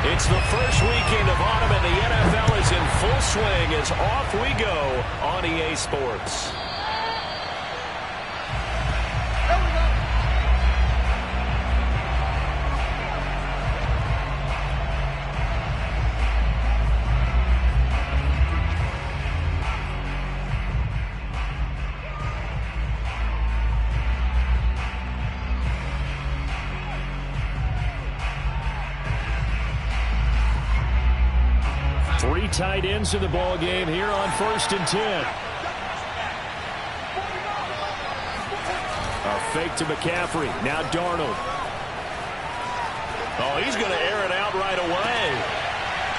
It's the first weekend of autumn, and the NFL is in full swing as off we go on EA Sports. Three tight ends in the ball game here on 1st and 10. A fake to McCaffrey. Now Darnold. Oh, he's going to air it out right away.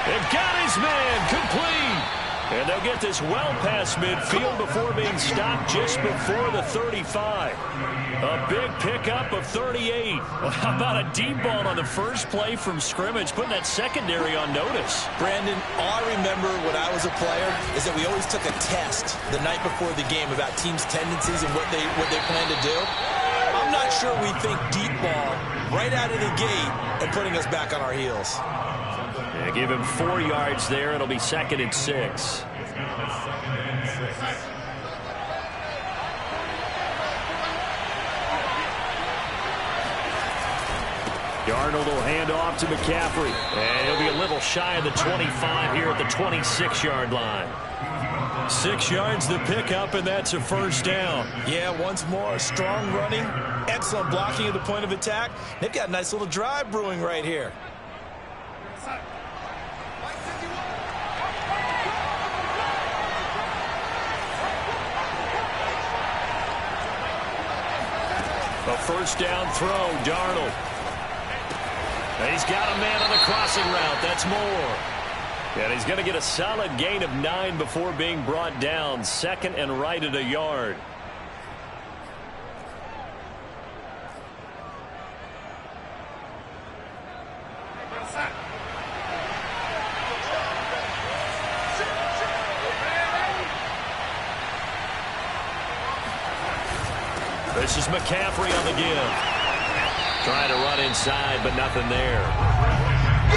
They've got his man complete. And they'll get this well past midfield before being stopped just before the 35. A big pickup of 38. Well, how about a deep ball on the first play from scrimmage, putting that secondary on notice? Brandon, all I remember when I was a player is that we always took a test the night before the game about teams' tendencies and what they plan to do. I'm not sure we think deep ball right out of the gate and putting us back on our heels. Yeah, give him 4 yards there. It'll be 2nd and 6. Darnold will hand off to McCaffrey. And he'll be a little shy of the 25 here at the 26-yard line. 6 yards the pickup, and that's a first down. Yeah, once more, strong running, excellent blocking at the point of attack. They've got a nice little drive brewing right here. A first down throw, Darnold. He's got a man on the crossing route. That's Moore. And he's going to get a solid gain of 9 before being brought down. 2nd and right at a yard. This is McCaffrey on the give. Trying to run inside, but nothing there.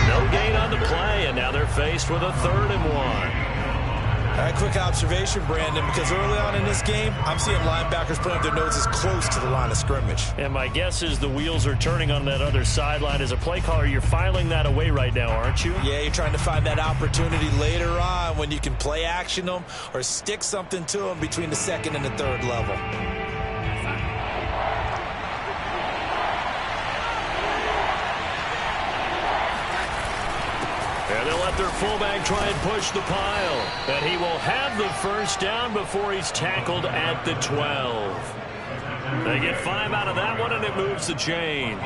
No gain on the play, and now they're faced with a 3rd and 1. All right, quick observation, Brandon, because early on in this game, I'm seeing linebackers putting up their noses close to the line of scrimmage. And my guess is the wheels are turning on that other sideline. As a play caller, you're filing that away right now, aren't you? Yeah, you're trying to find that opportunity later on when you can play action them or stick something to them between the 2nd and the 3rd level. And they'll let their fullback try and push the pile. And he will have the first down before he's tackled at the 12. They get 5 out of that one, and it moves the chains.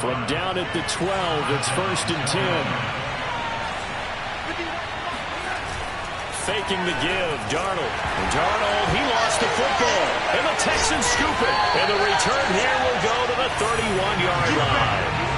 From down at the 12, it's 1st and 10. Faking the give, Darnold. And Darnold, he lost the football. And the Texans scoop it. And the return here will go to the 31-yard line.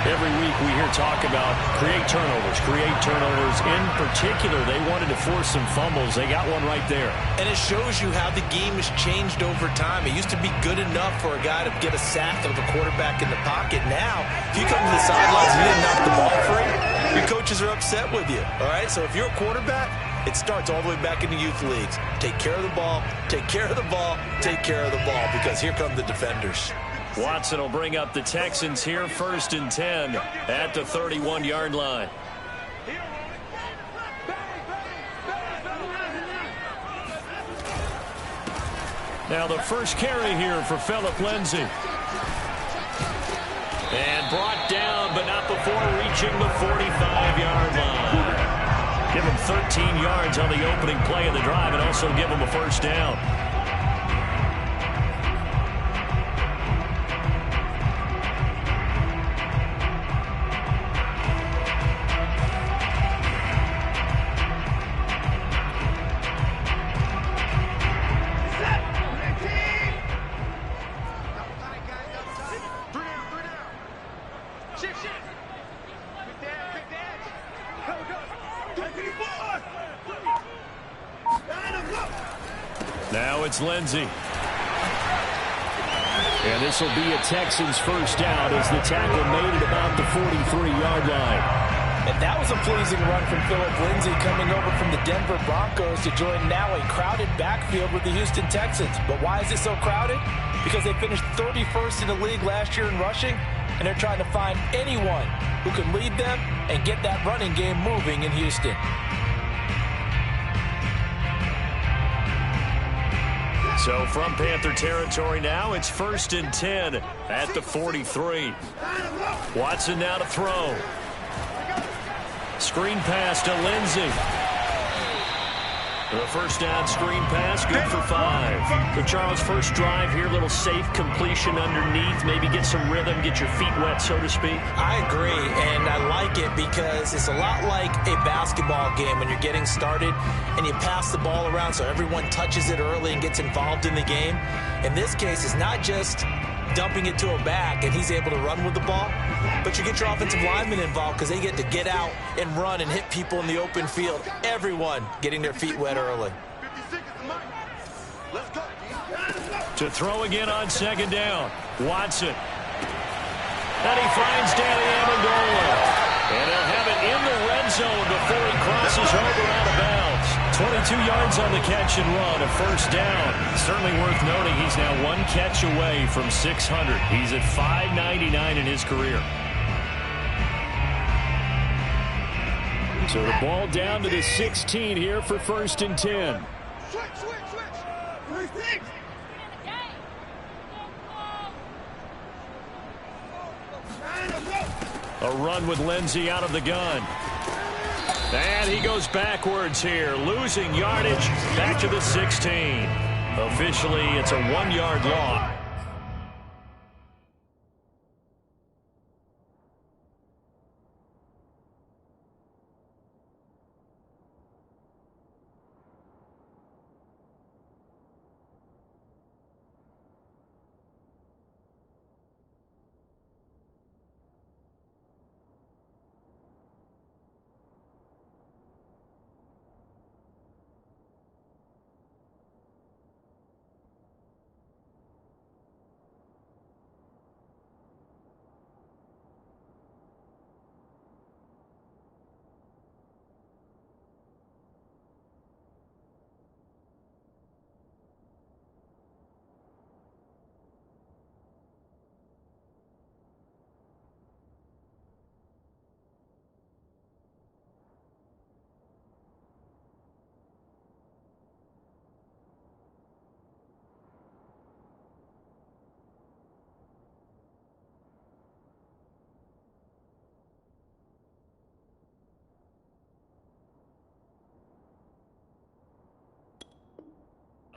Every week we hear talk about create turnovers. In particular, they wanted to force some fumbles. They got one right there. And it shows you how the game has changed over time. It used to be good enough for a guy to get a sack of the quarterback in the pocket. Now, if you come to the sidelines and you didn't knock the ball free, your coaches are upset with you. All right? So if you're a quarterback, it starts all the way back in the youth leagues. Take care of the ball, take care of the ball, take care of the ball, because here come the defenders. Watson will bring up the Texans here, 1st and 10 at the 31-yard line. Now the first carry here for Phillip Lindsay. And brought down, but not before reaching the 45-yard line. Give him 13 yards on the opening play of the drive and also give him a first down. Now it's Lindsay. And this will be a Texans first down as the tackle made at about the 43-yard line. And that was a pleasing run from Phillip Lindsay, coming over from the Denver Broncos to join now a crowded backfield with the Houston Texans. But why is it so crowded? Because they finished 31st in the league last year in rushing, and they're trying to find anyone who can lead them and get that running game moving in Houston. So from Panther territory now, it's 1st and 10 at the 43. Watson now to throw. Screen pass to Lindsay. The first down screen pass, good for 5. So Charles, first drive here, little safe completion underneath, maybe get some rhythm, get your feet wet, so to speak. I agree, and I like it because it's a lot like a basketball game when you're getting started and you pass the ball around so everyone touches it early and gets involved in the game. In this case, it's not just dumping it to a back and he's able to run with the ball, but you get your offensive linemen involved because they get to get out and run and hit people in the open field. Everyone getting their feet wet early. To throw again on 2nd down, Watson. And he finds Danny Amendola. And he'll have it in the red zone before he crosses over out of bounds. 22 yards on the catch and run, a first down. Certainly worth noting he's now 1 catch away from 600. He's at 599 in his career. So the ball down to the 16 here for 1st and 10. A run with Lindsay out of the gun. And he goes backwards here, losing yardage back to the 16. Officially, it's a 1-yard loss.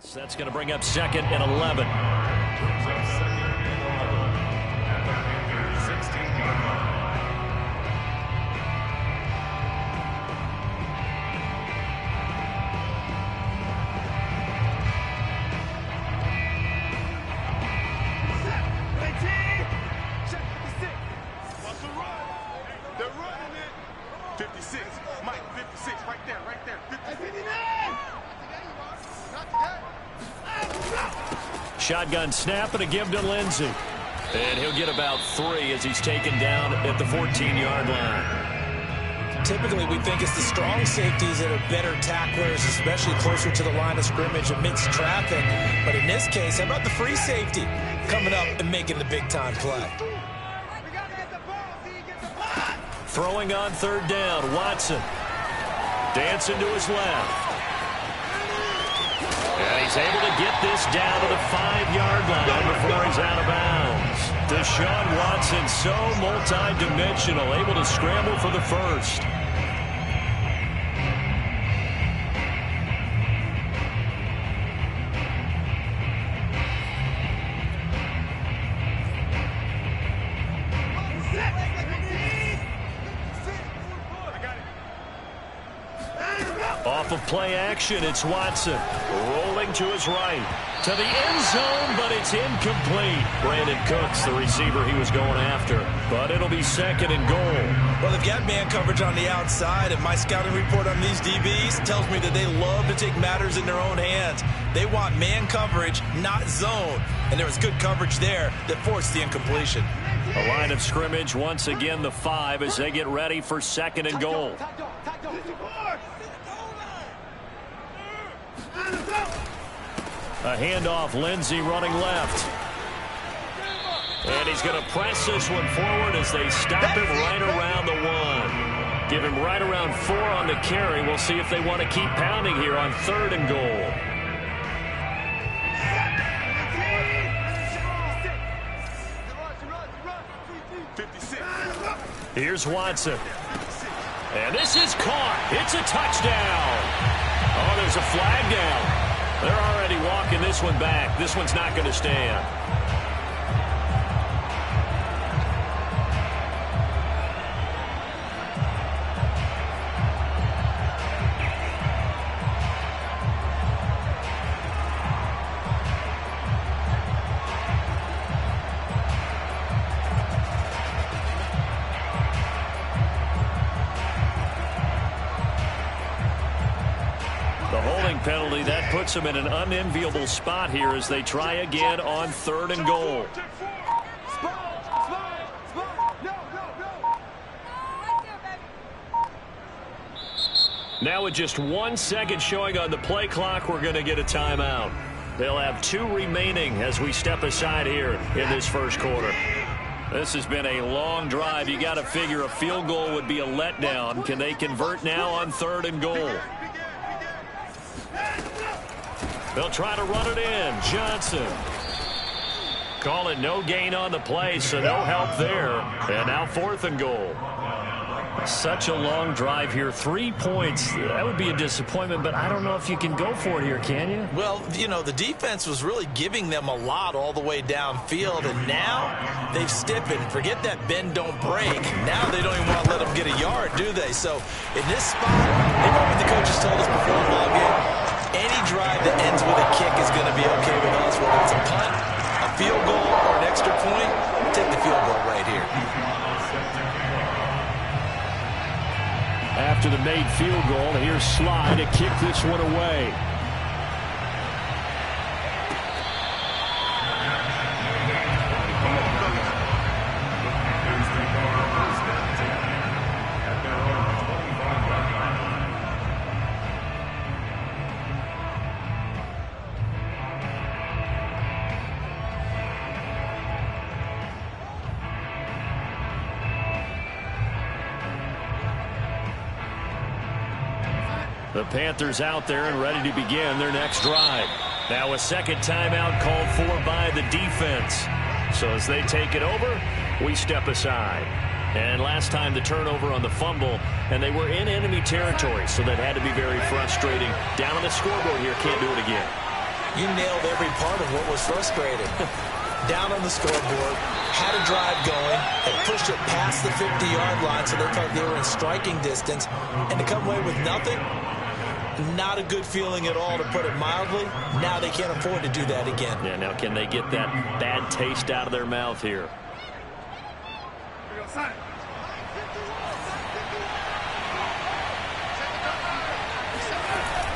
So that's going to bring up 2nd and 11. They're running it. 56. Mike, 56. Right there, right there. 56. Shotgun snap and a give to Lindsay. And he'll get about 3 as he's taken down at the 14-yard line. Typically, we think it's the strong safeties that are better tacklers, especially closer to the line of scrimmage amidst traffic. But in this case, how about the free safety coming up and making the big-time play? Throwing on 3rd down, Watson. Dancing to his left. And he's able to get this down to the 5-yard line before he's out of bounds. Deshaun Watson, so multi-dimensional, able to scramble for the first. Off of play action, it's Watson. Rolling throwing to his right. To the end zone, but it's incomplete. Brandon Cooks, the receiver he was going after. But it'll be 2nd and goal. Well, they've got man coverage on the outside, and my scouting report on these DBs tells me that they love to take matters in their own hands. They want man coverage, not zone. And there was good coverage there that forced the incompletion. A line of scrimmage, once again the 5 as they get ready for 2nd and goal. A handoff, Lindsey running left. And he's going to press this one forward as they stop him right around the 1. Give him right around 4 on the carry. We'll see if they want to keep pounding here on 3rd and goal. Here's Watson. And this is caught. It's a touchdown. Oh, there's a flag down. They're already walking this one back. This one's not going to stand. Penalty that puts them in an unenviable spot here as they try again on 3rd and goal. Now with just 1 second showing on the play clock, we're going to get a timeout. They'll have 2 remaining as we step aside here in this first quarter. This has been a long drive. You got to figure a field goal would be a letdown. Can they convert now on 3rd and goal? They'll try to run it in. Johnson. Call it no gain on the play, so no help there. And now 4th and goal. Such a long drive here. 3 points. That would be a disappointment, but I don't know if you can go for it here, can you? Well, you know, the defense was really giving them a lot all the way downfield, and now they've stiffened. Forget that bend, don't break. Now they don't even want to let them get a yard, do they? So in this spot, remember what the coaches told us before the ball game? Any drive that ends with a kick is going to be okay with us, whether it's a punt, a field goal, or an extra point. Take the field goal right here. After the made field goal, here's Sly to kick this one away. The Panthers out there and ready to begin their next drive. Now a second timeout called for by the defense. So as they take it over, we step aside. And last time the turnover on the fumble, and they were in enemy territory, so that had to be very frustrating. Down on the scoreboard here, can't do it again. You nailed every part of what was frustrating. Down on the scoreboard, had a drive going, and pushed it past the 50-yard line so they thought they were in striking distance, and to come away with nothing, not a good feeling at all, to put it mildly. Now they can't afford to do that again. Yeah, now can they get that bad taste out of their mouth here?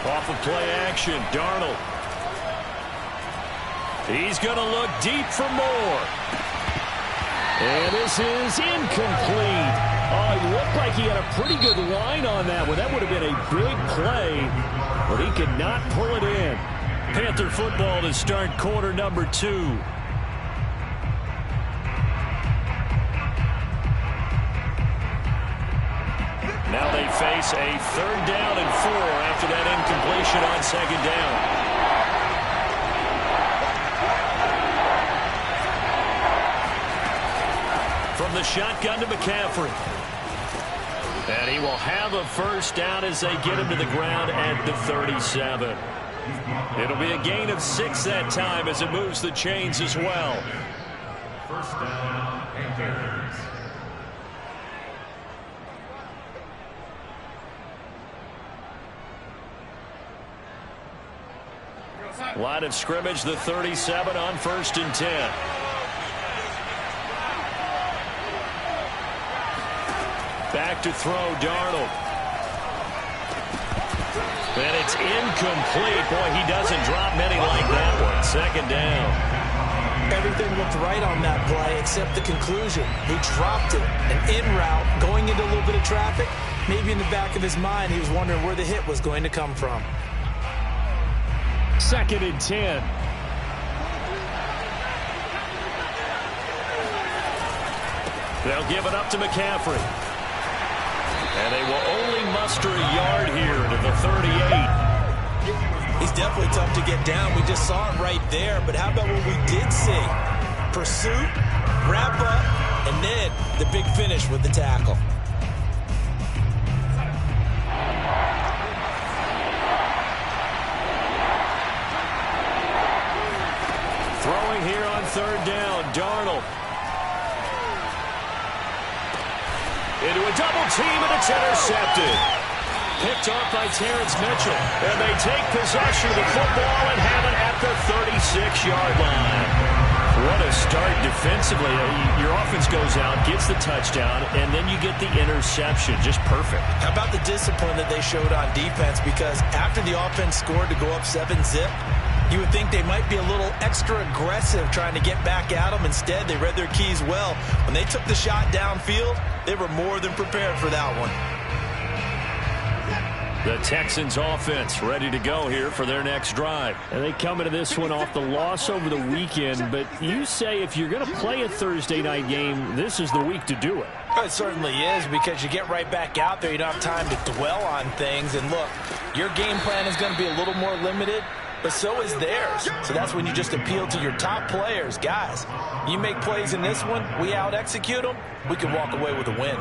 Off of play action, Darnold. He's going to look deep for more. And this is incomplete. Oh, he looked like he had a pretty good line on that one. That would have been a big play, but he could not pull it in. Panther football to start quarter number 2. Now they face a 3rd down and 4 after that incompletion on 2nd down. From the shotgun to McCaffrey. And he will have a first down as they get him to the ground at the 37. It'll be a gain of 6 that time as it moves the chains as well. First down, Panthers. Line of scrimmage, the 37 on 1st and 10. Back to throw, Darnold. And it's incomplete. Boy, he doesn't drop many like that one. 2nd down. Everything looked right on that play except the conclusion. He dropped it. An in route, going into a little bit of traffic. Maybe in the back of his mind, he was wondering where the hit was going to come from. 2nd and 10. They'll give it up to McCaffrey. And they will only muster a yard here to the 38. He's definitely tough to get down. We just saw it right there. But how about what we did see? Pursuit, wrap up, and then the big finish with the tackle. Throwing here on 3rd down, Darnold. Into a double team, and it's intercepted. Picked off by Terrence Mitchell. And they take possession of the football and have it at the 36-yard line. What a start defensively. Your offense goes out, gets the touchdown, and then you get the interception. Just perfect. How about the discipline that they showed on defense? Because after the offense scored to go up 7-zip, you would think they might be a little extra aggressive trying to get back at them. Instead, they read their keys well. When they took the shot downfield, they were more than prepared for that one. The Texans offense ready to go here for their next drive. And they come into this one off the loss over the weekend. But you say if you're going to play a Thursday night game, this is the week to do it. It certainly is, because you get right back out there. You don't have time to dwell on things. And look, your game plan is going to be a little more limited, but so is theirs. So that's when you just appeal to your top players. Guys, you make plays in this one, we out-execute them, we can walk away with a win.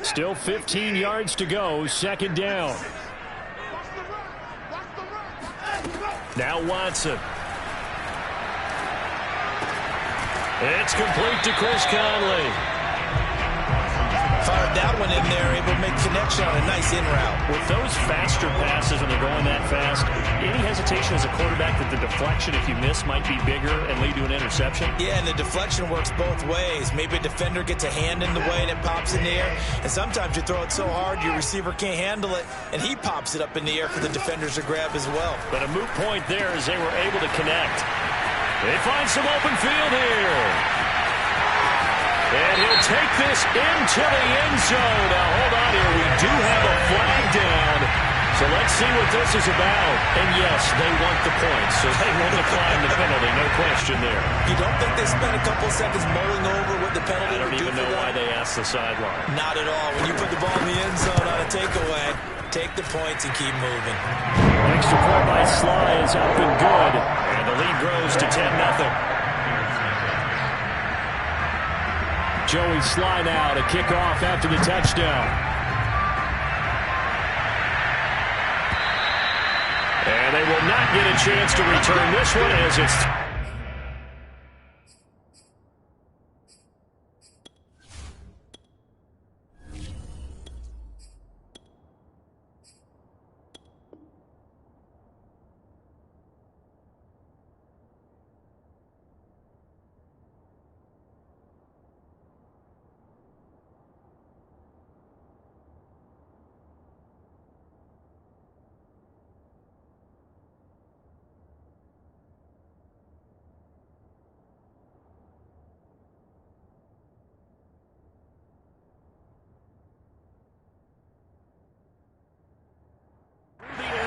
Still 15 yards to go, 2nd down. Now Watson. It's complete to Chris Conley. Fired that one in there, able to make connection on a nice in route. With those faster passes when they're going that fast, any hesitation as a quarterback that the deflection, if you miss, might be bigger and lead to an interception? Yeah, and the deflection works both ways. Maybe a defender gets a hand in the way and it pops in the air. And sometimes you throw it so hard your receiver can't handle it, and he pops it up in the air for the defenders to grab as well. But a moot point there as they were able to connect. They find some open field here. And he'll take this into the end zone. Now, hold on here. We do have a flag down. So let's see what this is about. And, yes, they want the points, so they will decline the penalty. No question there. You don't think they spent a couple seconds mulling over what the penalty would do for them? I don't even know why they asked the sideline. Not at all. When you put the ball in the end zone on a takeaway, take the points and keep moving. Extra point by Sly is up and good. And the lead grows to 10-0. Joey Sly now to kick off after the touchdown. And they will not get a chance to return this one as it's...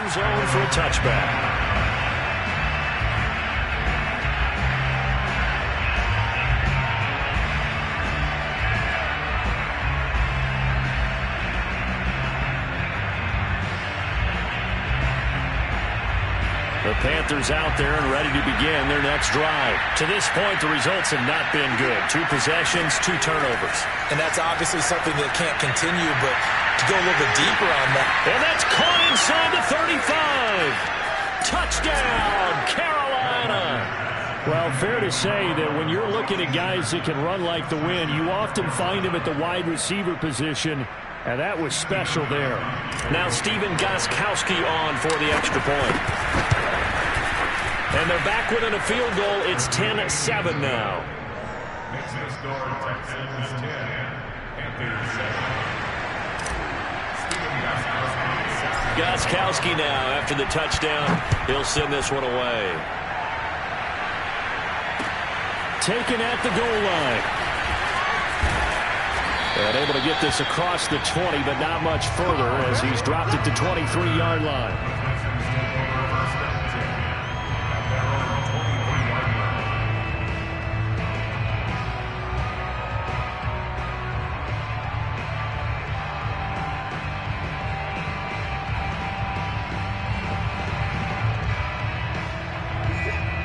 zone for a touchback. The Panthers out there and ready to begin their next drive. To this point, the results have not been good. 2 possessions, 2 turnovers. And that's obviously something that can't continue, but to go a little bit deeper on that. And that's caught inside the 35. Touchdown, Carolina! Well, fair to say that when you're looking at guys that can run like the wind, you often find them at the wide receiver position, and that was special there. Now Stephen Gostkowski on for the extra point. And they're back within a field goal. It's 10-7 now. Gostkowski now after the touchdown. He'll send this one away. Taken at the goal line. And able to get this across the 20, but not much further as he's dropped it to 23-yard line.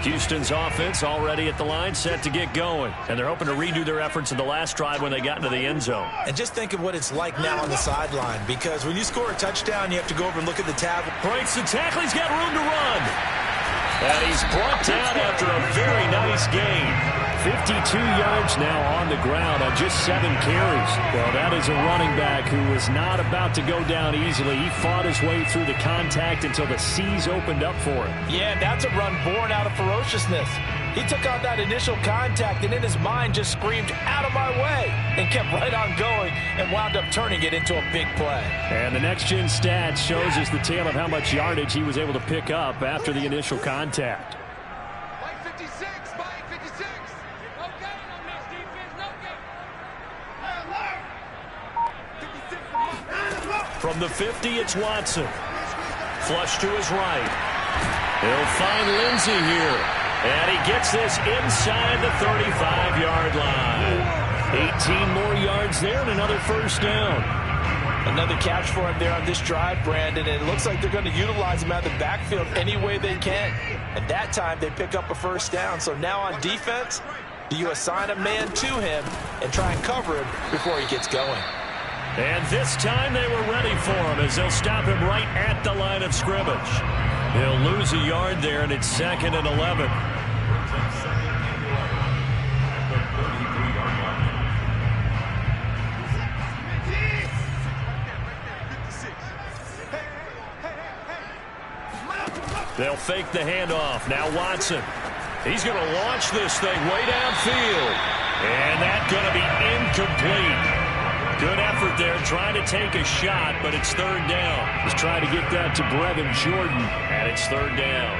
Houston's offense already at the line, set to get going. And they're hoping to redo their efforts in the last drive when they got into the end zone. And just think of what it's like now on the sideline, because when you score a touchdown, you have to go over and look at the tab. Breaks the tackle. He's got room to run. And he's brought down after a very nice gain. 52 yards now on the ground on just 7 carries. Well, that is a running back who was not about to go down easily. He fought his way through the contact until the seas opened up for him. Yeah, that's a run born out of ferociousness. He took on that initial contact and in his mind just screamed, "Out of my way," and kept right on going and wound up turning it into a big play. And the next-gen stats shows us the tale of how much yardage he was able to pick up after the initial contact. From the 50, it's Watson. Flush to his right. He'll find Lindsey here. And he gets this inside the 35-yard line. 18 more yards there and another first down. Another catch for him there on this drive, Brandon. And it looks like they're going to utilize him out of the backfield any way they can. And that time they pick up a first down. So now on defense, do you assign a man to him and try and cover him before he gets going? And this time they were ready for him as they'll stop him right at the line of scrimmage. He'll lose a yard there, and it's 2nd and 11. They'll fake the handoff. Now Watson. He's going to launch this thing way downfield. And that's going to be incomplete. Good effort there, trying to take a shot, but it's 3rd down. He's trying to get that to Brevin Jordan, and it's 3rd down.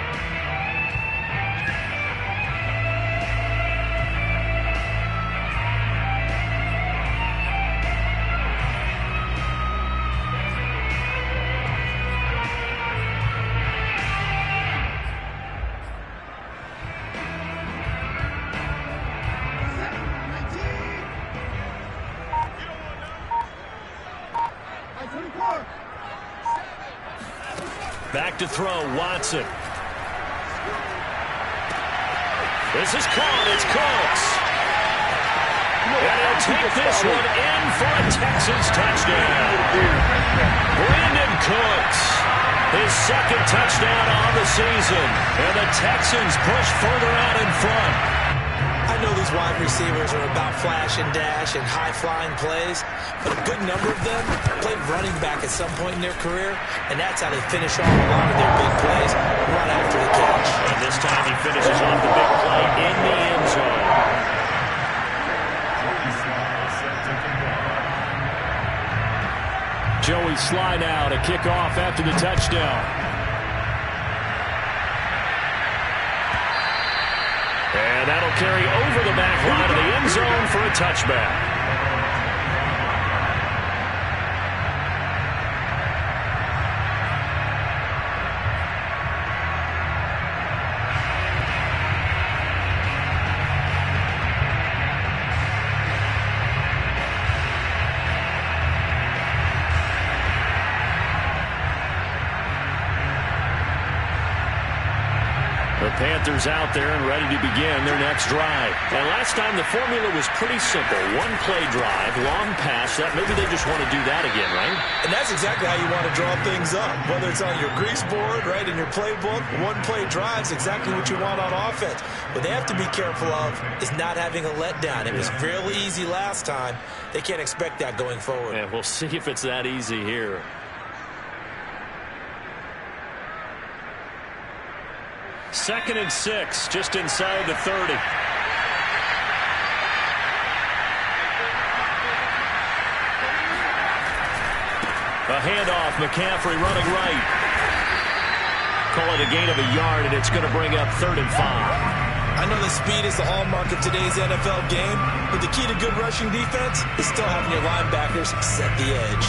Back to throw, Watson. This is caught, it's Cooks. And he'll take this one in for a Texans touchdown. Brandon Cooks, his 2nd touchdown on the season. And the Texans push further out in front. I know these wide receivers are about flash and dash and high-flying plays, but a good number of them played running back at some point in their career, and that's how they finish off a lot of their big plays right after the catch. And this time he finishes off the big play in the end zone. Joey slide out, a kickoff after the touchdown. And that'll carry over the back line of the end zone for a touchback. Panthers out there and ready to begin their next drive. And last time the formula was pretty simple. One-play drive, long pass. That maybe they just want to do that again, right? And that's exactly how you want to draw things up. Whether it's on your grease board, right, in your playbook, one-play drive is exactly what you want on offense. What they have to be careful of is not having a letdown. It was fairly easy last time. They can't expect that going forward. And we'll see if it's that easy here. Second and 6, just inside the 30. A handoff, McCaffrey running right. Call it a gain of a yard, and it's going to bring up 3rd and 5. I know that speed is the hallmark of today's NFL game, but the key to good rushing defense is still having your linebackers set the edge.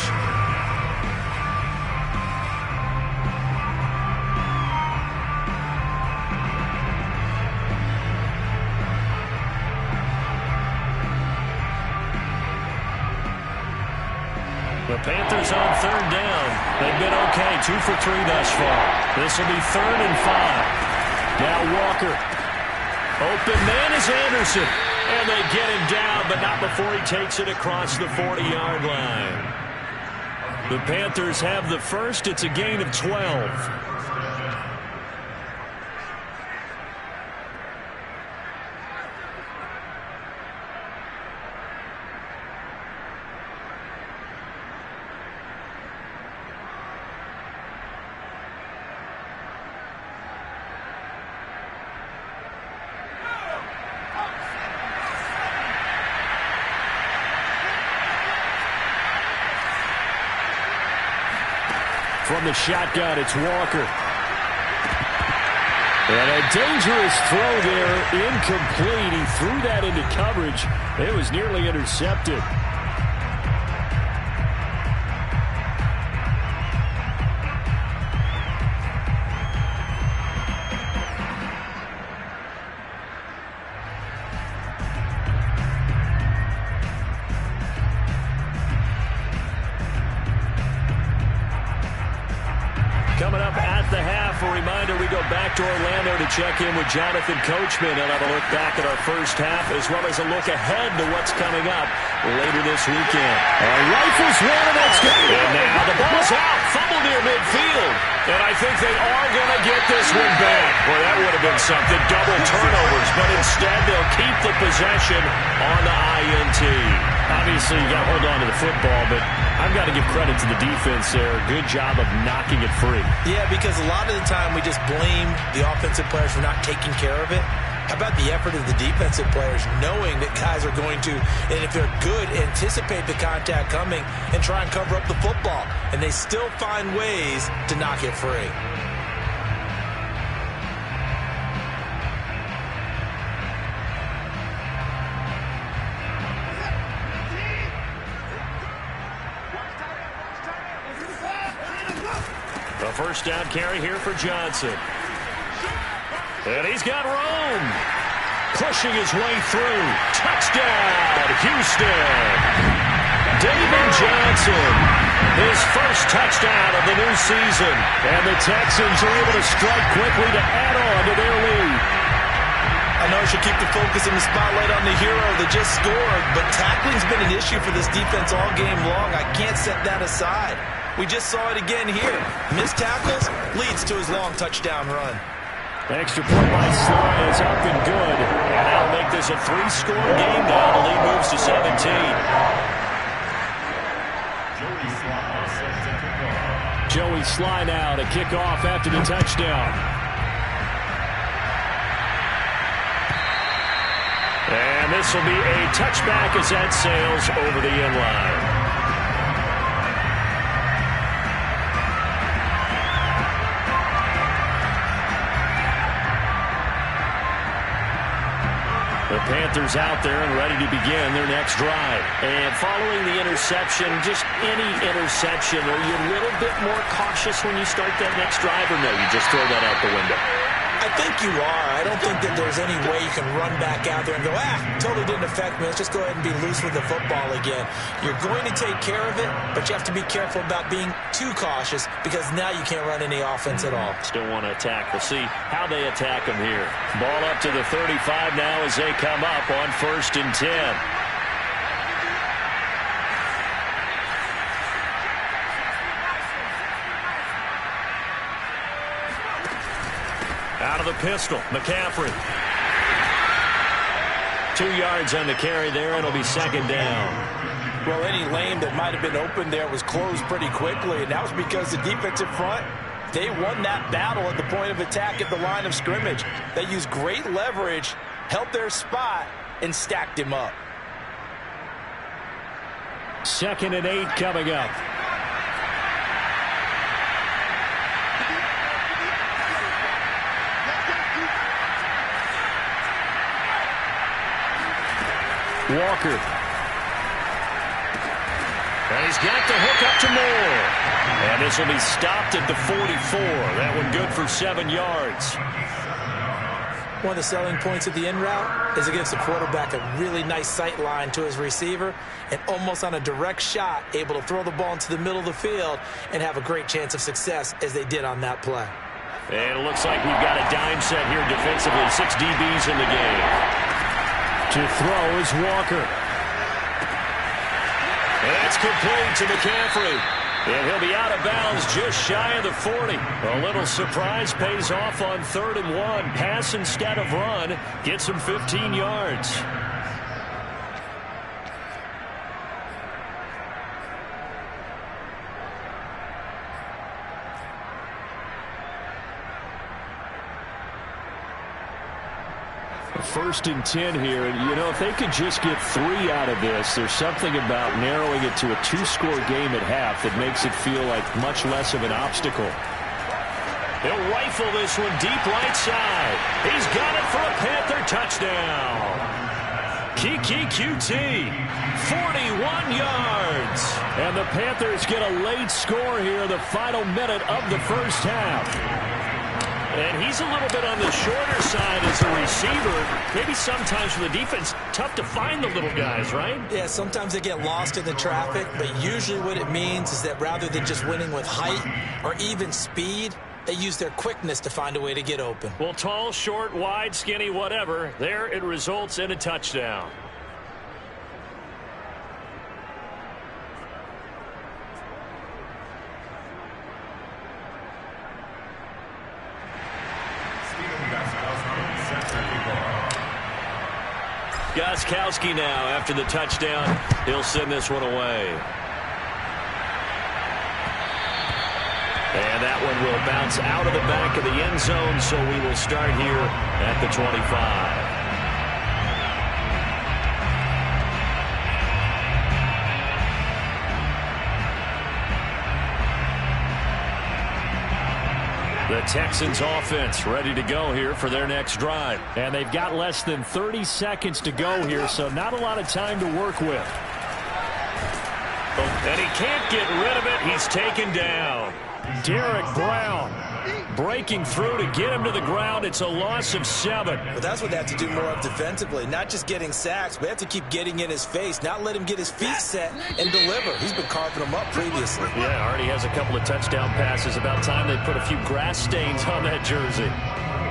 The Panthers on 3rd down. They've been okay, 2 for 3 thus far. This will be 3rd and 5. Now Walker. Open man is Anderson. And they get him down, but not before he takes it across the 40-yard line. The Panthers have the first. It's a gain of 12. From the shotgun, it's Walker. And a dangerous throw there, incomplete. He threw that into coverage. It was nearly intercepted. Coming up at the half, a reminder, we go back to Orlando to check in with Jonathan Coachman and have a look back at our first half as well as a look ahead to what's coming up later this weekend. Rifles one, and that's good. And now the ball's out, fumble near midfield. And I think they are going to get this one back. Boy, that would have been something, double turnovers, but instead they'll keep the possession on the INT. Obviously, you got to hold on to the football, but I've got to give credit to the defense there. Good job of knocking it free. Yeah, because a lot of the time we just blame the offensive players for not taking care of it. How about the effort of the defensive players knowing that guys are going to, and if they're good, anticipate the contact coming and try and cover up the football. And they still find ways to knock it free. The first down carry here for Johnson. And he's got Rome. Pushing his way through. Touchdown, Houston. David Johnson. His first touchdown of the new season. And the Texans are able to strike quickly to add on to their lead. I know I should keep the focus and the spotlight on the hero that just scored, but tackling's been an issue for this defense all game long. I can't set that aside. We just saw it again here. Missed tackles leads to his long touchdown run. Extra point by Sly is up and good. And that'll make this a 3-score game now. The lead moves to 17. Joey Sly now to kick off after the touchdown. And this will be a touchback as that sails over the end line. The Panthers out there and ready to begin their next drive. And following the interception, just any interception, are you a little bit more cautious when you start that next drive, or no, you just throw that out the window? I I think you are. I don't think that there's any way you can run back out there and go, totally didn't affect me. Let's just go ahead and be loose with the football again. You're going to take care of it, but you have to be careful about being too cautious because now you can't run any offense at all. Still want to attack. We'll see how they attack them here. Ball up to the 35 now as they come up on 1st and 10. Out of the pistol, McCaffrey. 2 yards on the carry there, and it'll be 2nd down. Well, any lane that might have been open there was closed pretty quickly, and that was because the defensive front, they won that battle at the point of attack at the line of scrimmage. They used great leverage, held their spot, and stacked him up. 2nd and 8 coming up. Walker. And he's got the hook up to Moore. And this will be stopped at the 44. That one good for 7 yards. One of the selling points of the in route is it gives the quarterback a really nice sight line to his receiver and almost on a direct shot able to throw the ball into the middle of the field and have a great chance of success as they did on that play. And it looks like we've got a dime set here defensively. 6 DBs in the game. To throw is Walker. That's complete to McCaffrey. And he'll be out of bounds just shy of the 40. A little surprise pays off on 3rd and 1. Pass instead of run. Gets him 15 yards. First and 10 here, and you know, if they could just get 3 out of this, there's something about narrowing it to a 2-score game at half that makes it feel like much less of an obstacle. They'll rifle this one deep right side. He's got it for a Panther touchdown. Kiki QT, 41 yards. And the Panthers get a late score here in the final minute of the first half. And he's a little bit on the shorter side as a receiver. Maybe sometimes for the defense, tough to find the little guys, right? Yeah, sometimes they get lost in the traffic, but usually what it means is that rather than just winning with height or even speed, they use their quickness to find a way to get open. Well, tall, short, wide, skinny, whatever, there it results in a touchdown. Gostkowski now after the touchdown. He'll send this one away. And that one will bounce out of the back of the end zone, so we will start here at the 25. The Texans offense ready to go here for their next drive. And they've got less than 30 seconds to go here, so not a lot of time to work with. And he can't get rid of it. He's taken down. Derek Brown breaking through to get him to the ground. It's a loss of 7. Well, that's what they have to do more of defensively. Not just getting sacks, but they have to keep getting in his face. Not let him get his feet set and deliver. He's been carving them up previously. Yeah, already has a couple of touchdown passes. About time they put a few grass stains on that jersey.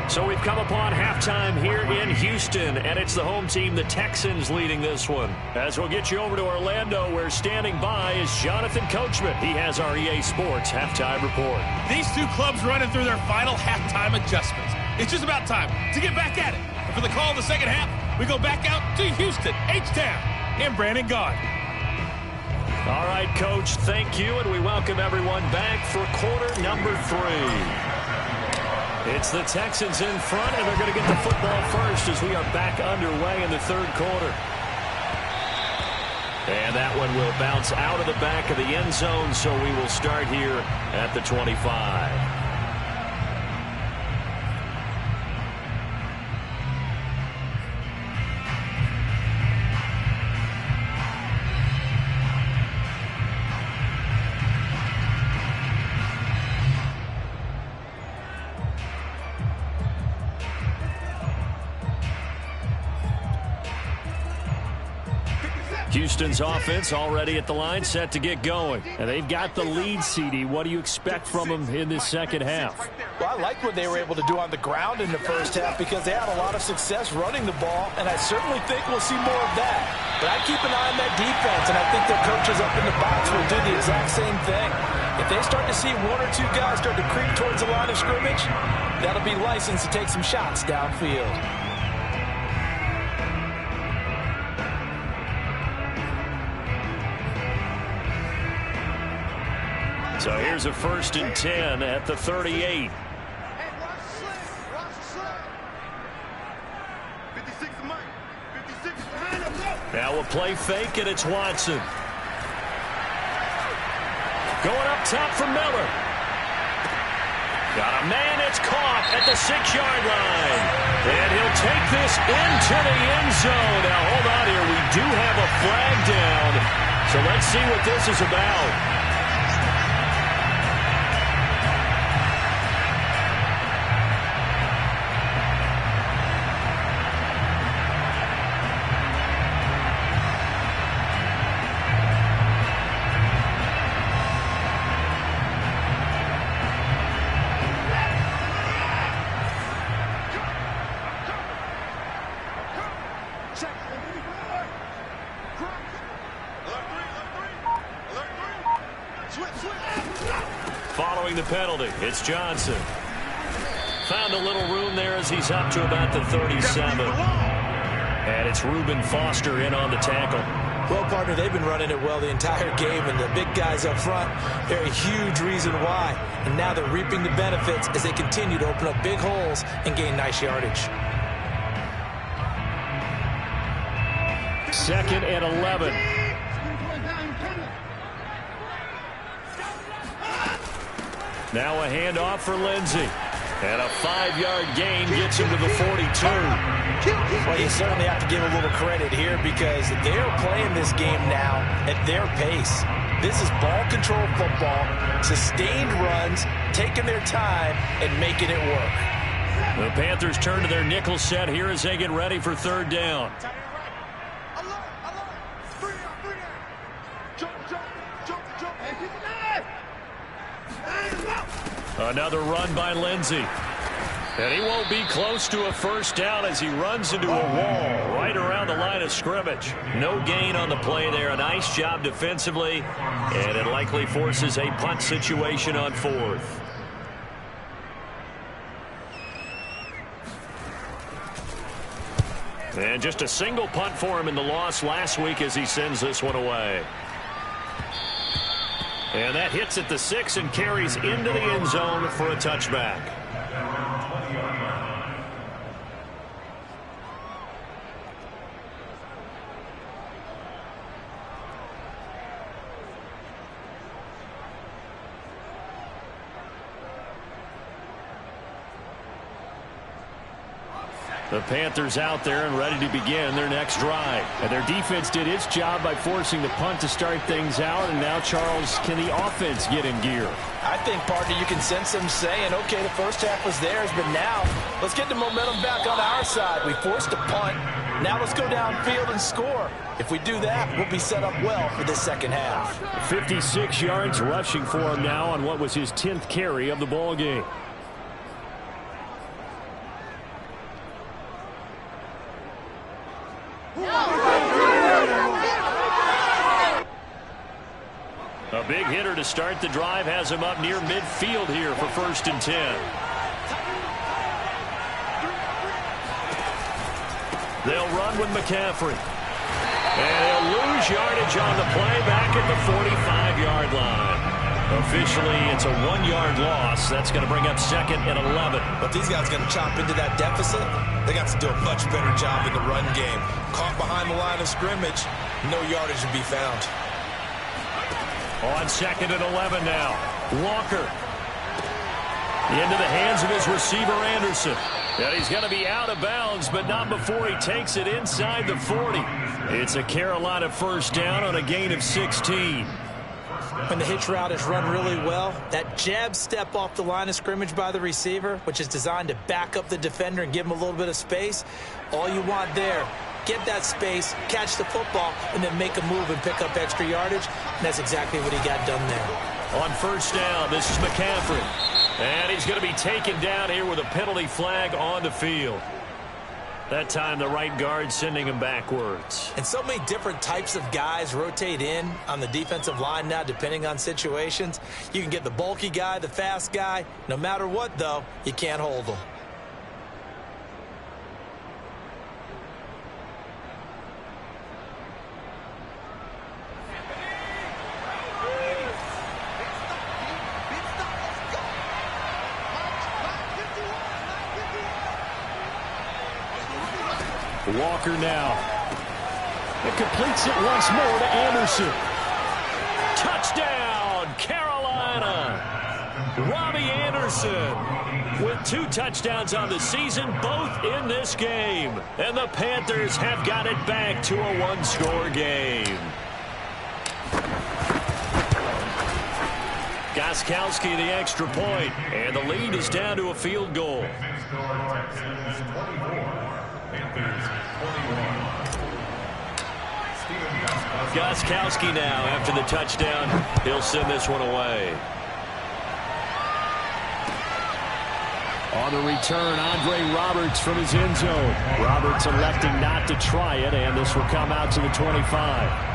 So we've come upon halftime here in Houston, and it's the home team, the Texans, leading this one. As we'll get you over to Orlando, where standing by is Jonathan Coachman. He has our EA Sports halftime report. These two clubs running through their final halftime adjustments. It's just about time to get back at it. And for the call of the second half, we go back out to Houston, H-Town, and Brandon Gaudin. All right, Coach, thank you, and we welcome everyone back for quarter number 3. It's the Texans in front, and they're going to get the football first as we are back underway in the third quarter. And that one will bounce out of the back of the end zone, so we will start here at the 25. Houston's offense already at the line, set to get going. And they've got the lead, CD. What do you expect from them in this second half? Well, I liked what they were able to do on the ground in the first half because they had a lot of success running the ball, and I certainly think we'll see more of that. But I keep an eye on that defense, and I think their coaches up in the box will do the exact same thing. If they start to see one or two guys start to creep towards the line of scrimmage, that'll be licensed to take some shots downfield. So here's a 1st and 10 at the 38. Now a play fake, and it's Watson. Going up top for Miller. Got a man, it's caught at the 6-yard line. And he'll take this into the end zone. Now hold on here, we do have a flag down. So let's see what this is about. Following the penalty, it's Johnson. Found a little room there as he's up to about the 37. And it's Reuben Foster in on the tackle. Well, partner, they've been running it well the entire game, and the big guys up front, they're a huge reason why. And now they're reaping the benefits as they continue to open up big holes and gain nice yardage. 2nd and 11. Now a handoff for Lindsey. And a 5-yard gain gets him to the 42. Well, you certainly have to give a little credit here because they're playing this game now at their pace. This is ball control football, sustained runs, taking their time, and making it work. The Panthers turn to their nickel set here as they get ready for 3rd down. Another run by Lindsey. And he won't be close to a 1st down as he runs into a wall right around the line of scrimmage. No gain on the play there. A nice job defensively. And it likely forces a punt situation on 4th. And just a single punt for him in the loss last week as he sends this one away. And that hits at the 6 and carries into the end zone for a touchback. The Panthers out there and ready to begin their next drive. And their defense did its job by forcing the punt to start things out. And now, Charles, can the offense get in gear? I think, partner, you can sense them saying, okay, the first half was theirs, but now let's get the momentum back on our side. We forced a punt. Now let's go downfield and score. If we do that, we'll be set up well for the second half. 56 yards rushing for him now on what was his 10th carry of the ball game. A big hitter to start the drive has him up near midfield here for 1st and 10. They'll run with McCaffrey. And they'll lose yardage on the play back at the 45-yard line. Officially, it's a 1-yard loss. That's going to bring up 2nd and 11. But these guys are going to chop into that deficit. They got to do a much better job in the run game. Caught behind the line of scrimmage, no yardage to be found. On 2nd and 11 now. Walker. Into the hands of his receiver, Anderson. And he's going to be out of bounds, but not before he takes it inside the 40. It's a Carolina 1st down on a gain of 16. When the hitch route is run really well, that jab step off the line of scrimmage by the receiver, which is designed to back up the defender and give him a little bit of space, all you want there get that space, catch the football, and then make a move and pick up extra yardage. And that's exactly what he got done there. On first down, this is McCaffrey. And he's going to be taken down here with a penalty flag on the field. That time the right guard sending him backwards. And so many different types of guys rotate in on the defensive line now depending on situations. You can get the bulky guy, the fast guy. No matter what, though, you can't hold them. Walker now. It completes it once more to Anderson. Touchdown, Carolina. Robbie Anderson with 2 touchdowns on the season, both in this game. And the Panthers have got it back to a 1-score game. Gostkowski the extra point, and the lead is down to a field goal. Gostkowski now after the touchdown. He'll send this one away. On the return, Andre Roberts from his end zone. Roberts electing not to try it, and this will come out to the 25.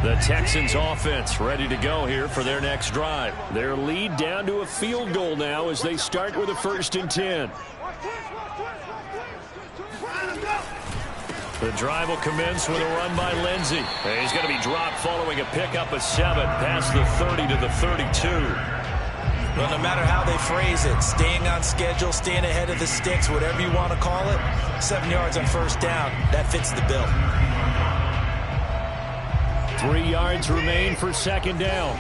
The Texans offense ready to go here for their next drive. Their lead down to a field goal now as they start with a 1st and 10. The drive will commence with a run by Lindsey. And he's going to be dropped following a pickup of 7 past the 30 to the 32. Well, no matter how they phrase it, staying on schedule, staying ahead of the sticks, whatever you want to call it, 7 yards on first down, that fits the bill. 3 yards remain for 2nd down.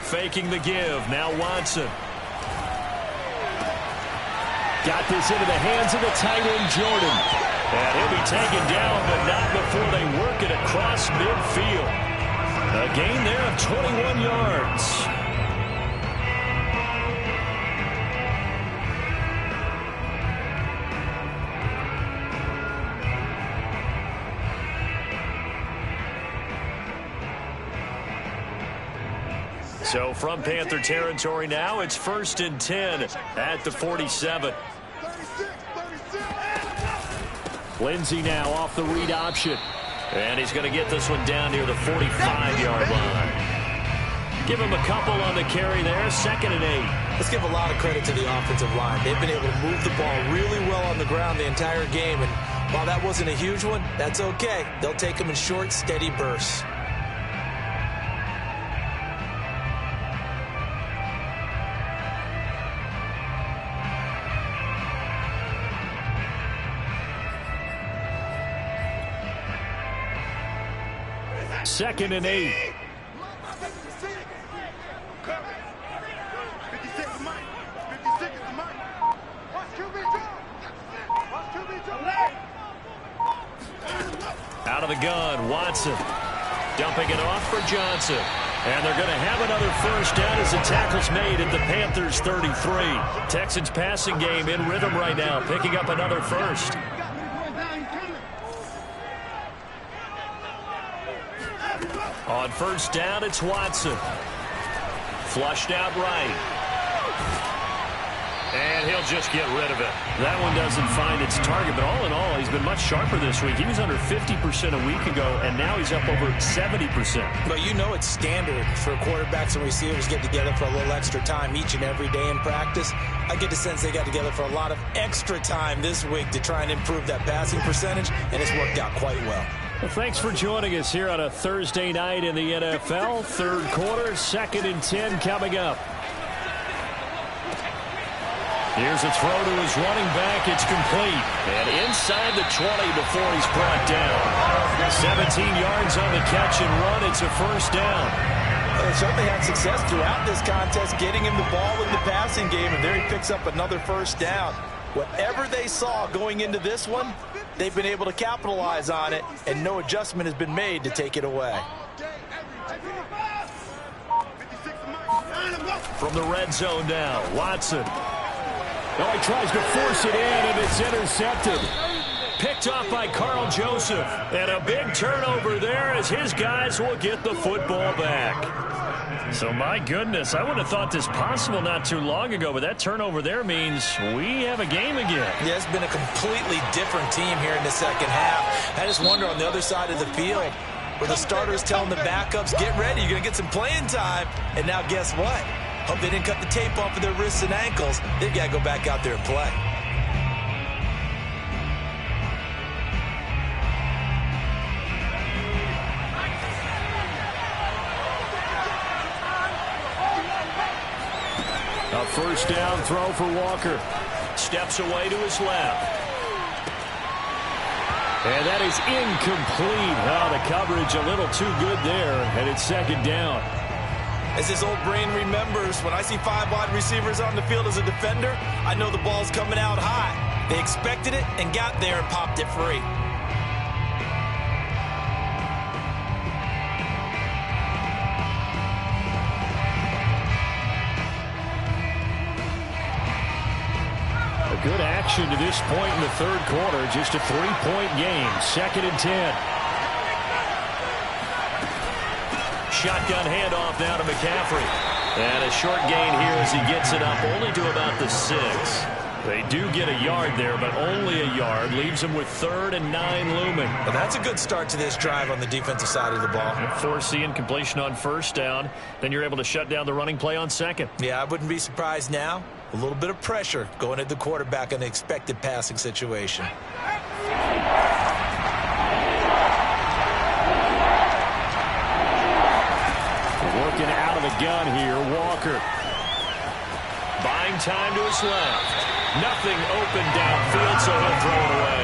Faking the give. Now Watson. Got this into the hands of the tight end, Jordan. And he'll be taken down, but not before they work it across midfield. A gain there of 21 yards. So from Panther territory now, it's 1st and 10 at the 47. Lindsey now off the read option. And he's going to get this one down near the 45-yard line. Give him a couple on the carry there, 2nd and 8. Let's give a lot of credit to the offensive line. They've been able to move the ball really well on the ground the entire game. And while that wasn't a huge one, that's okay. They'll take them in short, steady bursts. Second and 8. Out of the gun, Watson. Dumping it off for Johnson. And they're going to have another 1st down as the tackle's made at the Panthers' 33. Texans passing game in rhythm right now, picking up another 1st. On 1st down, it's Watson. Flushed out right. And he'll just get rid of it. That one doesn't find its target, but all in all, he's been much sharper this week. He was under 50% a week ago, and now he's up over 70%. But you know it's standard for quarterbacks and receivers get together for a little extra time each and every day in practice. I get the sense they got together for a lot of extra time this week to try and improve that passing percentage, and it's worked out quite well. Well, thanks for joining us here on a Thursday night in the NFL. 3rd quarter, 2nd and 10 coming up. Here's a throw to his running back. It's complete. And inside the 20 before he's brought down. 17 yards on the catch and run. It's a 1st down. Well, they certainly had success throughout this contest, getting him the ball in the passing game, and there he picks up another first down. Whatever they saw going into this one, they've been able to capitalize on it, and no adjustment has been made to take it away. From the red zone now, Watson. Oh, he tries to force it in, and it's intercepted. Picked off by Carl Joseph. And a big turnover there as his guys will get the football back. So, my goodness, I wouldn't have thought this possible not too long ago, but that turnover there means we have a game again. Yeah, it's been a completely different team here in the second half. I just wonder on the other side of the field where the starters telling the backups, get ready, you're going to get some playing time. And now guess what? Hope they didn't cut the tape off of their wrists and ankles. They've got to go back out there and play. A first down throw for Walker. Steps away to his left. And that is incomplete. Oh, the coverage a little too good there, and it's second down. As his old brain remembers, when I see 5 wide receivers on the field as a defender, I know the ball's coming out high. They expected it and got there and popped it free. Good action to this point in the third quarter. Just a 3-point game. 2nd and 10. Shotgun handoff now to McCaffrey. And a short gain here as he gets it up only to about the 6. They do get a yard there, but only a yard. Leaves them with 3rd and 9 looming. Well, that's a good start to this drive on the defensive side of the ball. Force the incompletion on first down. Then you're able to shut down the running play on second. Yeah, I wouldn't be surprised now. A little bit of pressure going at the quarterback in an expected passing situation. Working out of the gun here, Walker. Buying time to his left. Nothing open downfield, so he'll throw it away.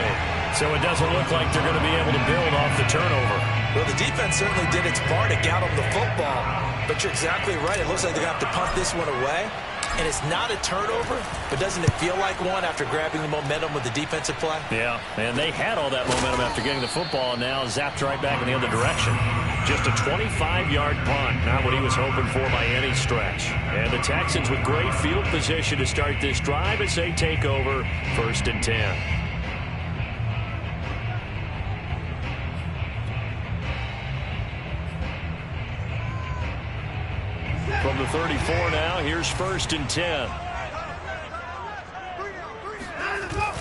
So it doesn't look like they're going to be able to build off the turnover. Well, the defense certainly did its part to get them the football. But you're exactly right. It looks like they're going to have to punt this one away. And it's not a turnover, but doesn't it feel like one after grabbing the momentum with the defensive play? Yeah, and they had all that momentum after getting the football, and now zapped right back in the other direction. Just a 25-yard punt, not what he was hoping for by any stretch. And the Texans with great field position to start this drive as they take over 1st and 10. From the 34 now, here's 1st and 10.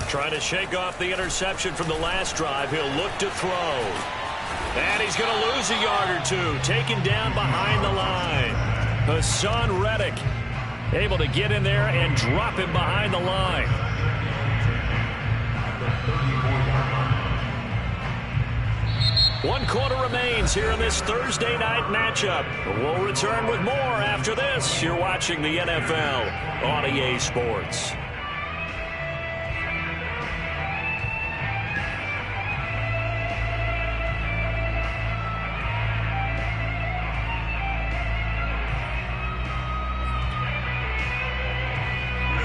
Trying to shake off the interception from the last drive. He'll look to throw. And he's going to lose a yard or two. Taken down behind the line. Hassan Reddick able to get in there and drop him behind the line. One quarter remains here in this Thursday night matchup. We'll return with more after this. You're watching the NFL on EA Sports.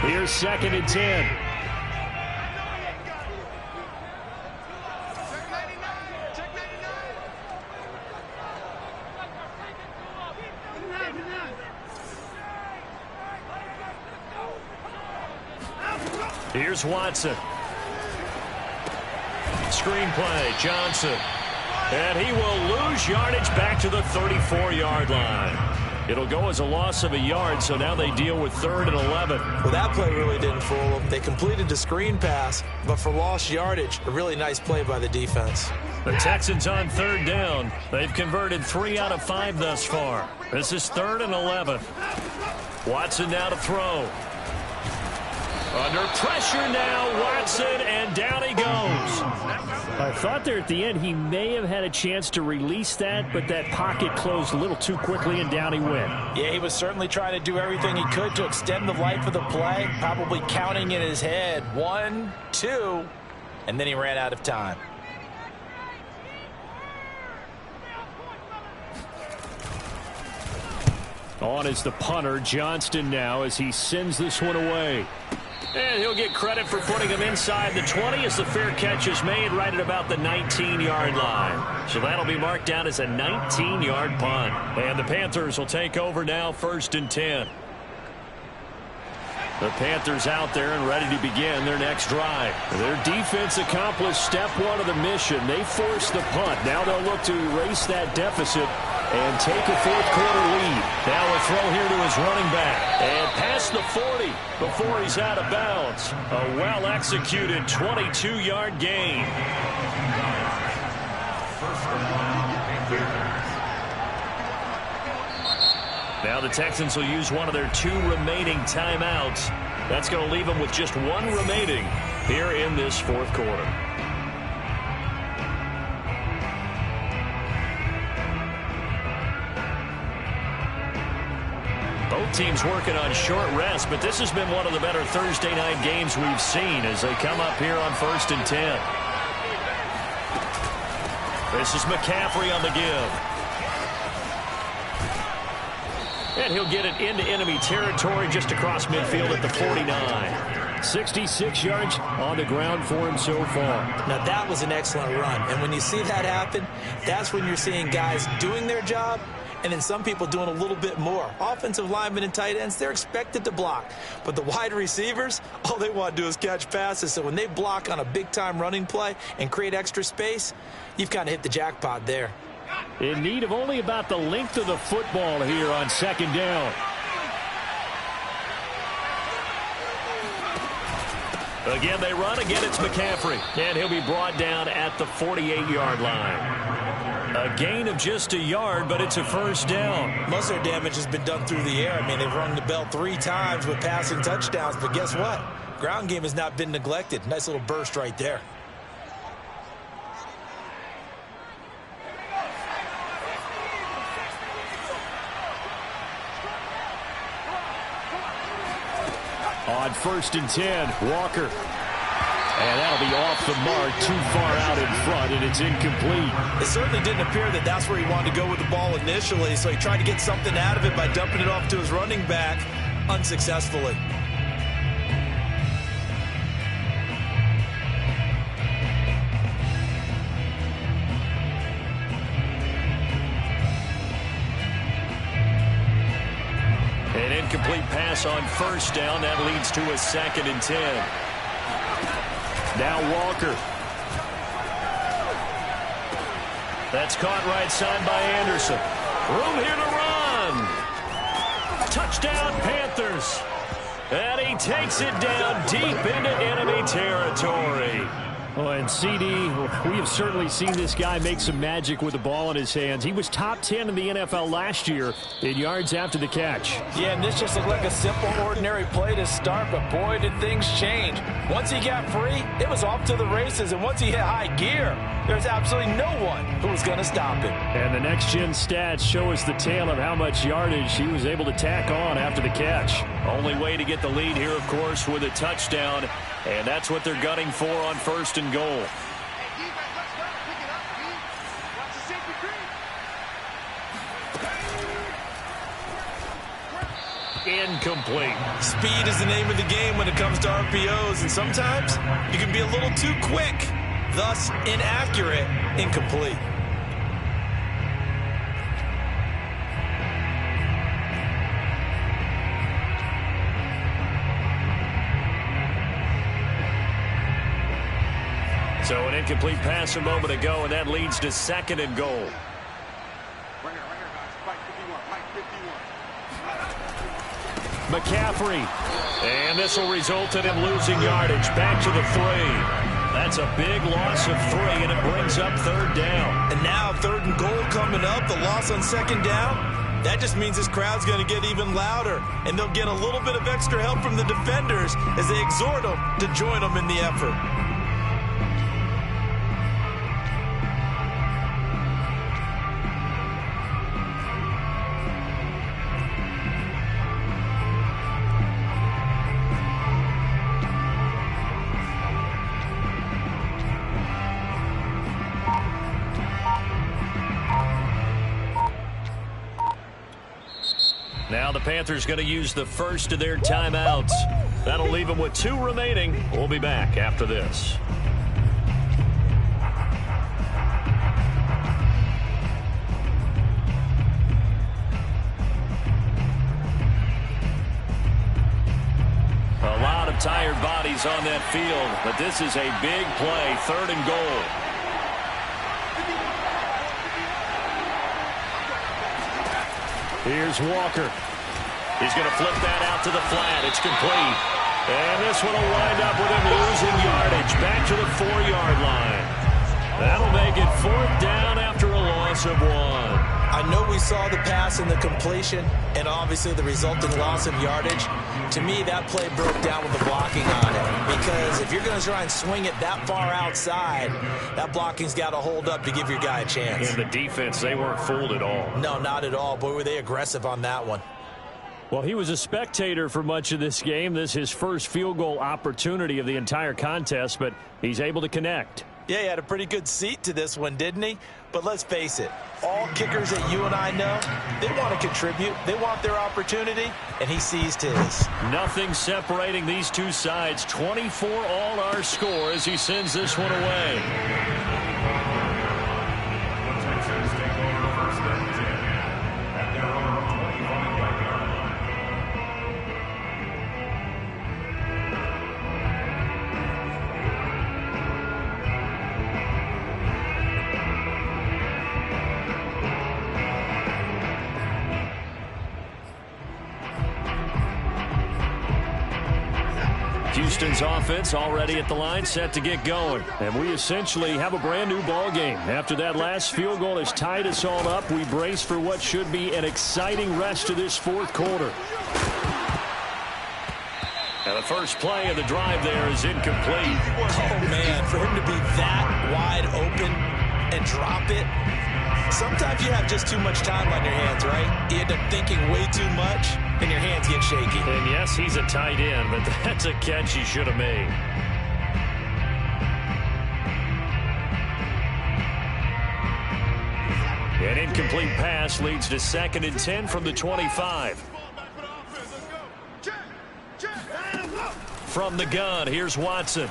Here's 2nd and 10. Here's Watson. Screenplay, Johnson. And he will lose yardage back to the 34-yard line. It'll go as a loss of a yard, so now they deal with 3rd and 11. Well, that play really didn't fool them. They completed the screen pass, but for lost yardage, a really nice play by the defense. The Texans on 3rd down. They've converted 3 out of 5 thus far. This is 3rd and 11. Watson now to throw. Under pressure now, Watson, and down he goes. I thought there at the end he may have had a chance to release that, but that pocket closed a little too quickly, and down he went. Yeah, he was certainly trying to do everything he could to extend the life of the play, probably counting in his head 1, 2, and then he ran out of time. On is the punter, Johnston, now as he sends this one away. And he'll get credit for putting him inside the 20 as the fair catch is made right at about the 19-yard line. So that'll be marked down as a 19-yard punt. And the Panthers will take over now, 1st and 10. The Panthers out there and ready to begin their next drive. Their defense accomplished step 1 of the mission. They forced the punt. Now they'll look to erase that deficit and take a 4th quarter lead. Now a throw here to his running back. And past the 40 before he's out of bounds. A well-executed 22-yard gain. Now the Texans will use one of their 2 remaining timeouts. That's going to leave them with just 1 remaining here in this 4th quarter. Both teams working on short rest, but this has been one of the better Thursday night games we've seen as they come up here on 1st and 10. This is McCaffrey on the give. And he'll get it into enemy territory just across midfield at the 49. 66 yards on the ground for him so far. Now that was an excellent run. And when you see that happen, that's when you're seeing guys doing their job and then some people doing a little bit more. Offensive linemen and tight ends, they're expected to block. But the wide receivers, all they want to do is catch passes. So when they block on a big-time running play and create extra space, you've kind of hit the jackpot there. In need of only about the length of the football here on 2nd down. Again, they run. Again, it's McCaffrey. And he'll be brought down at the 48-yard line. A gain of just a yard, but it's a 1st down. Most of their damage has been done through the air. I mean, they've rung the bell 3 times with passing touchdowns. But guess what? Ground game has not been neglected. Nice little burst right there. On 1st and 10, Walker. And that'll be off the mark, too far out in front, and it's incomplete. It certainly didn't appear that that's where he wanted to go with the ball initially, so he tried to get something out of it by dumping it off to his running back unsuccessfully. An incomplete pass on 1st down. That leads to a 2nd and 10. Now Walker. That's caught right side by Anderson. Room here to run. Touchdown, Panthers. And he takes it down deep into enemy territory. Oh, and CD, we have certainly seen this guy make some magic with the ball in his hands. He was top 10 in the NFL last year in yards after the catch. Yeah, and this just looked like a simple, ordinary play to start, but boy, did things change. Once he got free, it was off to the races, and once he hit high gear, there's absolutely no one who was going to stop him. And the next-gen stats show us the tale of how much yardage he was able to tack on after the catch. Only way to get the lead here, of course, with a touchdown, and that's what they're gunning for on 1st and goal. Incomplete. Speed is the name of the game when it comes to RPOs, and sometimes you can be a little too quick, thus inaccurate, incomplete. So an incomplete pass a moment ago, and that leads to 2nd and goal. Right here, guys. Fight 51, fight 51. McCaffrey. And this will result in him losing yardage. Back to the 3. That's a big loss of 3, and it brings up 3rd down. And now 3rd and goal coming up. The loss on 2nd down. That just means this crowd's going to get even louder, and they'll get a little bit of extra help from the defenders as they exhort them to join them in the effort. Now the Panthers going to use the first of their timeouts. That'll leave them with 2 remaining. We'll be back after this. A lot of tired bodies on that field, but this is a big play, 3rd and goal. Here's Walker. He's going to flip that out to the flat. It's complete. And this one will wind up with him losing yardage back to the 4-yard line. That'll make it 4th down after a loss of 1. I know we saw the pass and the completion and obviously the resulting loss of yardage. To me, that play broke down with the blocking on it. Because if you're going to try and swing it that far outside, that blocking's got to hold up to give your guy a chance. And the defense, they weren't fooled at all. No, not at all. Boy, were they aggressive on that one. Well, he was a spectator for much of this game. This is his first field goal opportunity of the entire contest, but he's able to connect. Yeah, he had a pretty good seat to this one, didn't he? But let's face it, all kickers that you and I know, they want to contribute. They want their opportunity, and he seized his. Nothing separating these two sides. 24 all our score as he sends this one away. Houston's offense already at the line, set to get going. And we essentially have a brand new ball game. After that last field goal has tied us all up, we brace for what should be an exciting rest of this 4th quarter. And the first play of the drive there is incomplete. Oh, man, for him to be that wide open and drop it. Sometimes you have just too much time on your hands, right? You end up thinking way too much, and your hands get shaky. And yes, he's a tight end, but that's a catch he should have made. An incomplete pass leads to 2nd and 10 from the 25. From the gun, here's Watson.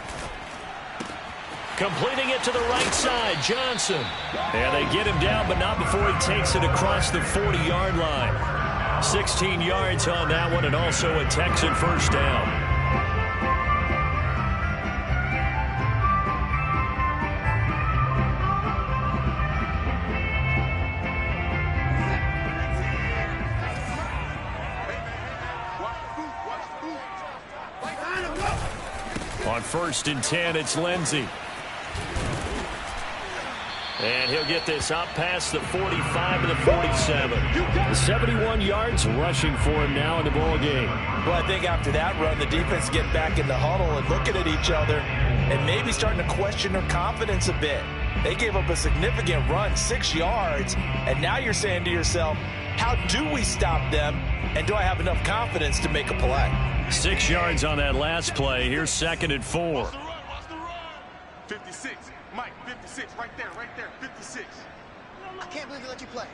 Completing it to the right side, Johnson. And they get him down, but not before he takes it across the 40-yard line. 16 yards on that one, and also a Texan first down. On 1st and 10, it's Lindsey. And he'll get this up past the 45 to the 47. 71 yards rushing for him now in the ball game. Well, I think after that run, the defense get back in the huddle and looking at each other and maybe starting to question their confidence a bit. They gave up a significant run, 6 yards, and now you're saying to yourself, how do we stop them, and do I have enough confidence to make a play? 6 yards on that last play. Here's 2nd and 4. Watch the run. 56. Mike, 56. Right there, 56. I can't believe they let you play.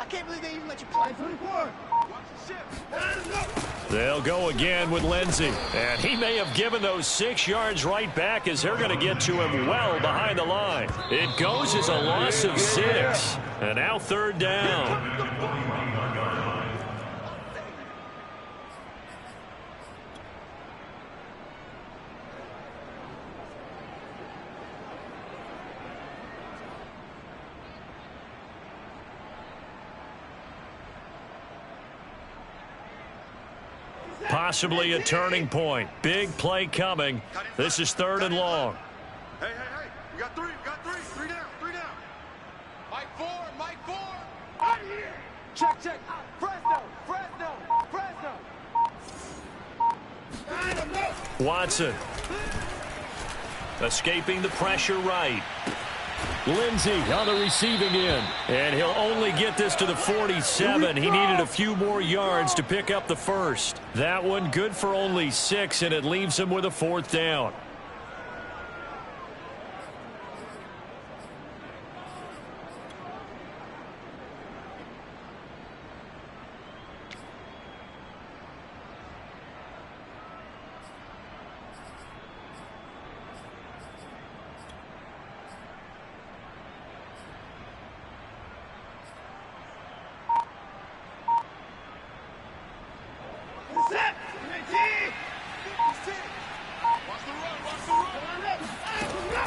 I can't believe they even let you play. 24. Watch the ship. They'll go again with Lindsey. And he may have given those 6 yards right back as they're going to get to him well behind the line. It goes as a loss of 6. And now 3rd down. Possibly a turning point. Big play coming. This is 3rd and long. Hey. We got three. Three down. Mike 4. Out of here. Check. Fresno. Watson. Escaping the pressure right. Lindsey on the receiving end. And he'll only get this to the 47. He needed a few more yards to pick up the first. That one good for only 6, and it leaves him with a 4th down.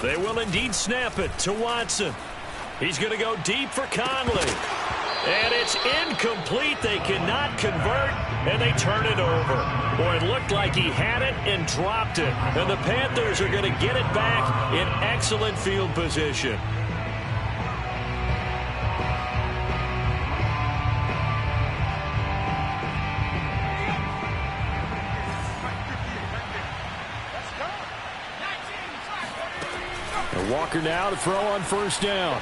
They will indeed snap it to Watson. He's going to go deep for Conley. And it's incomplete. They cannot convert, and they turn it over. Boy, it looked like he had it and dropped it. And the Panthers are going to get it back in excellent field position. Walker now to throw on first down.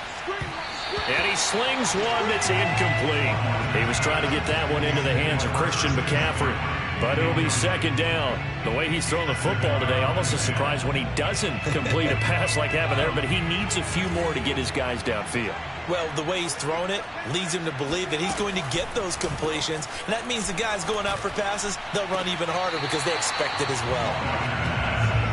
And he slings one that's incomplete. He was trying to get that one into the hands of Christian McCaffrey. But it'll be second down. The way he's throwing the football today, almost a surprise when he doesn't complete a pass like happened there. But he needs a few more to get his guys downfield. Well, the way he's thrown it leads him to believe that he's going to get those completions. And that means the guys going out for passes, they'll run even harder because they expect it as well.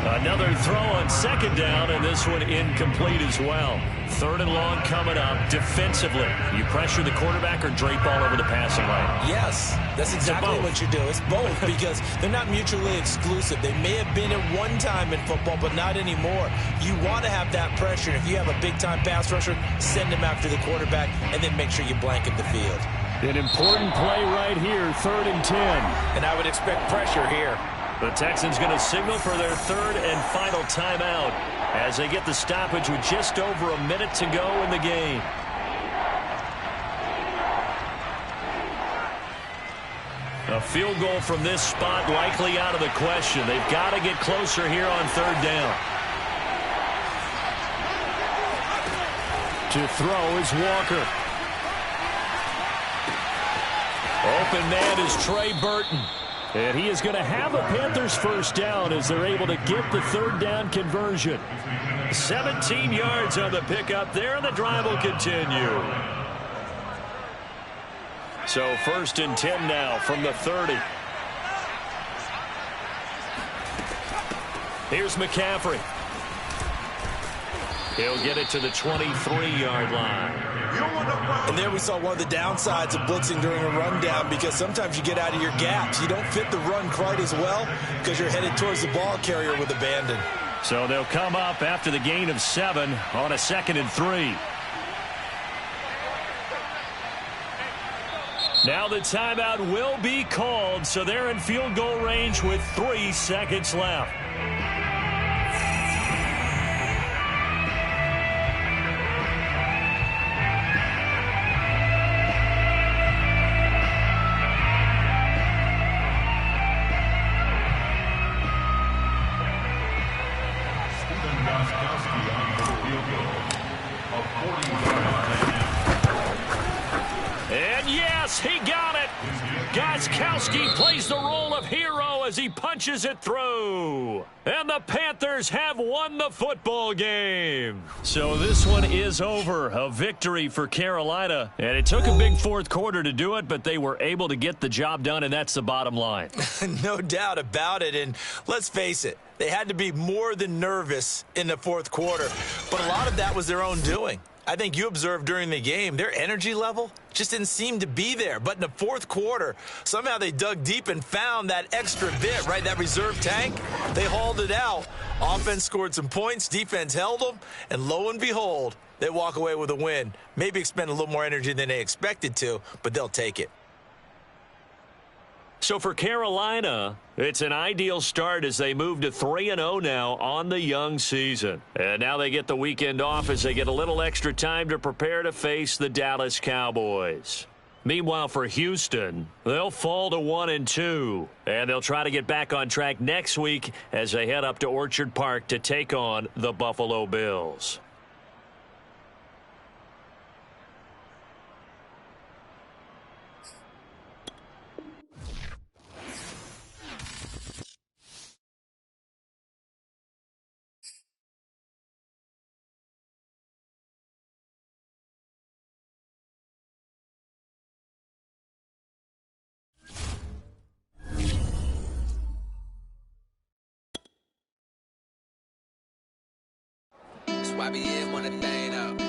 Another throw on second down, and this one incomplete as well. Third and long coming up. Defensively, you pressure the quarterback or drape all over the passing lane? Yes, that's exactly what you do. It's both because they're not mutually exclusive. They may have been at one time in football, but not anymore. You want to have that pressure. If you have a big-time pass rusher, send him after the quarterback, and then make sure you blanket the field. An important play right here, 3rd and 10. And I would expect pressure here. The Texans going to signal for their third and final timeout as they get the stoppage with just over a minute to go in the game. A field goal from this spot likely out of the question. They've got to get closer here on third down. To throw is Walker. Open man is Trey Burton. And he is going to have a Panthers first down as they're able to get the third down conversion. 17 yards on the pickup there, and the drive will continue. So 1st and 10 now from the 30. Here's McCaffrey. He'll get it to the 23-yard line. And there we saw one of the downsides of blitzing during a rundown because sometimes you get out of your gaps. You don't fit the run quite as well because you're headed towards the ball carrier with abandon. So they'll come up after the gain of 7 on a 2nd and 3. Now the timeout will be called, so they're in field goal range with 3 seconds left. And yes, he got it. Gostkowski plays the role of hero as he punches it through. And the Panthers have won the football game. So this one is over. A victory for Carolina. And it took a big fourth quarter to do it, but they were able to get the job done, and that's the bottom line. No doubt about it. And let's face it, they had to be more than nervous in the fourth quarter. But a lot of that was their own doing. I think you observed during the game, their energy level just didn't seem to be there. But in the fourth quarter, somehow they dug deep and found that extra bit, right? That reserve tank. They hauled it out. Offense scored some points. Defense held them. And lo and behold, they walk away with a win. Maybe expend a little more energy than they expected to, but they'll take it. So for Carolina, it's an ideal start as they move to 3-0 now on the young season. And now they get the weekend off as they get a little extra time to prepare to face the Dallas Cowboys. Meanwhile, for Houston, they'll fall to 1-2. And they'll try to get back on track next week as they head up to Orchard Park to take on the Buffalo Bills. YBN wanna thing up.